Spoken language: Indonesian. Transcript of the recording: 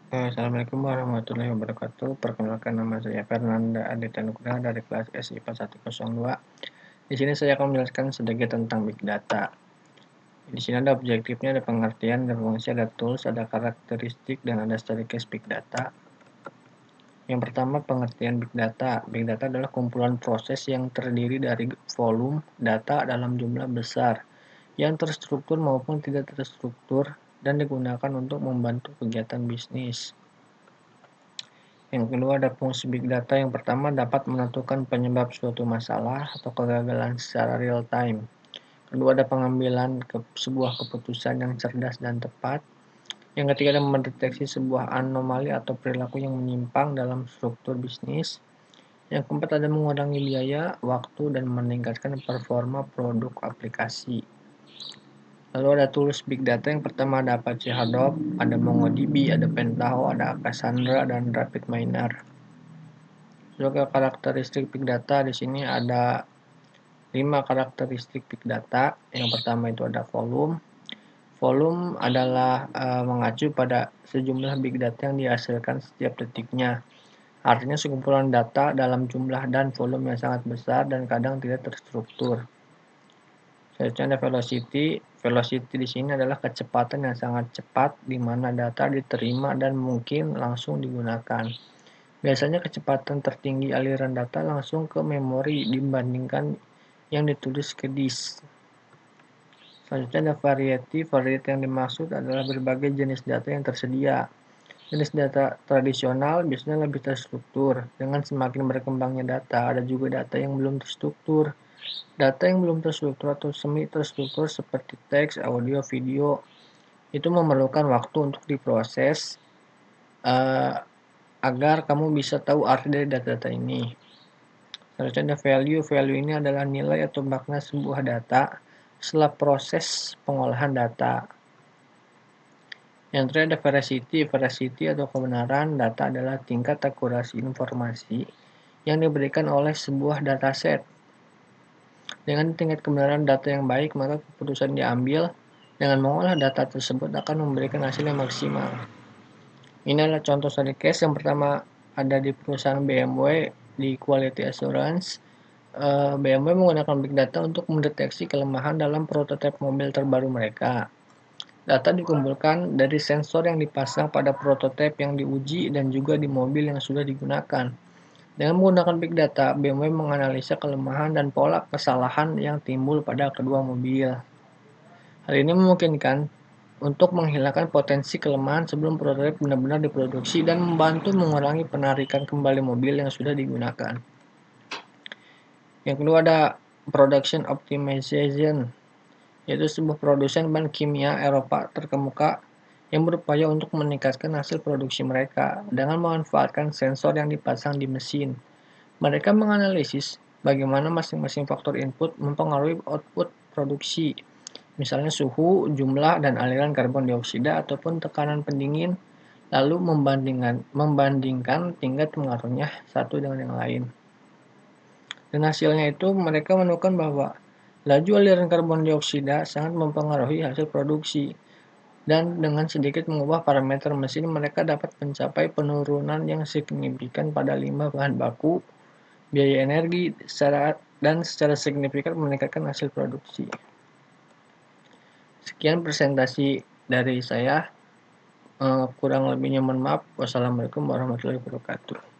Assalamualaikum warahmatullahi wabarakatuh. Perkenalkan, nama saya Fernanda Aditya Nugraha dari kelas SIPA 102. Di sini saya akan menjelaskan sedikit tentang Big Data. Di sini ada objektifnya, ada pengertian, ada fungsi, ada tools, ada karakteristik, dan ada study case Big Data. Yang pertama, pengertian Big Data. Big Data adalah kumpulan proses yang terdiri dari volume data dalam jumlah besar, yang terstruktur maupun tidak terstruktur, dan digunakan untuk membantu kegiatan bisnis. Yang kedua, ada fungsi Big Data. Yang pertama, dapat menentukan penyebab suatu masalah atau kegagalan secara real time. Kedua, ada pengambilan sebuah keputusan yang cerdas dan tepat. Yang ketiga, ada mendeteksi sebuah anomali atau perilaku yang menyimpang dalam struktur bisnis. Yang keempat, ada mengurangi biaya, waktu, dan meningkatkan performa produk aplikasi. Lalu ada tools Big Data. Yang pertama, ada Apache Hadoop, ada MongoDB, ada Pentaho, ada Cassandra, dan RapidMiner. Juga karakteristik Big Data, di sini ada 5 karakteristik Big Data. Yang pertama itu ada volume. Volume adalah mengacu pada sejumlah Big Data yang dihasilkan setiap detiknya. Artinya sekumpulan data dalam jumlah dan volume yang sangat besar dan kadang tidak terstruktur. Selanjutnya ada velocity. Velocity di sini adalah kecepatan yang sangat cepat di mana data diterima dan mungkin langsung digunakan. Biasanya kecepatan tertinggi aliran data langsung ke memori dibandingkan yang ditulis ke disk. Selanjutnya ada variety. Variety yang dimaksud adalah berbagai jenis data yang tersedia. Jenis data tradisional biasanya lebih terstruktur. Dengan semakin berkembangnya data, ada juga data yang belum terstruktur. Data yang belum terstruktur atau semi terstruktur seperti teks, audio, video itu memerlukan waktu untuk diproses agar kamu bisa tahu arti dari data-data ini. Selanjutnya ada value. Value ini adalah nilai atau makna sebuah data setelah proses pengolahan data. Yang terakhir ada veracity. Veracity atau kebenaran data adalah tingkat akurasi informasi yang diberikan oleh sebuah dataset. Dengan tingkat kebenaran data yang baik, maka keputusan diambil dengan mengolah data tersebut akan memberikan hasil yang maksimal. Ini adalah contoh study case. Yang pertama ada di perusahaan BMW di Quality Assurance. BMW menggunakan Big Data untuk mendeteksi kelemahan dalam prototipe mobil terbaru mereka. Data dikumpulkan dari sensor yang dipasang pada prototipe yang diuji dan juga di mobil yang sudah digunakan. Dengan menggunakan Big Data, BMW menganalisa kelemahan dan pola kesalahan yang timbul pada kedua mobil. Hal ini memungkinkan untuk menghilangkan potensi kelemahan sebelum prototipe benar-benar diproduksi dan membantu mengurangi penarikan kembali mobil yang sudah digunakan. Yang kedua ada production optimization, yaitu sebuah produsen bahan kimia Eropa terkemuka yang berupaya untuk meningkatkan hasil produksi mereka dengan memanfaatkan sensor yang dipasang di mesin. Mereka menganalisis bagaimana masing-masing faktor input mempengaruhi output produksi, misalnya suhu, jumlah, dan aliran karbon dioksida ataupun tekanan pendingin, lalu membandingkan tingkat pengaruhnya satu dengan yang lain. Dan hasilnya itu mereka menemukan bahwa laju aliran karbon dioksida sangat mempengaruhi hasil produksi. Dan dengan sedikit mengubah parameter mesin, mereka dapat mencapai penurunan yang signifikan pada limbah bahan baku, biaya energi, dan secara signifikan meningkatkan hasil produksi. Sekian presentasi dari saya. Kurang lebihnya mohon maaf. Wassalamualaikum warahmatullahi wabarakatuh.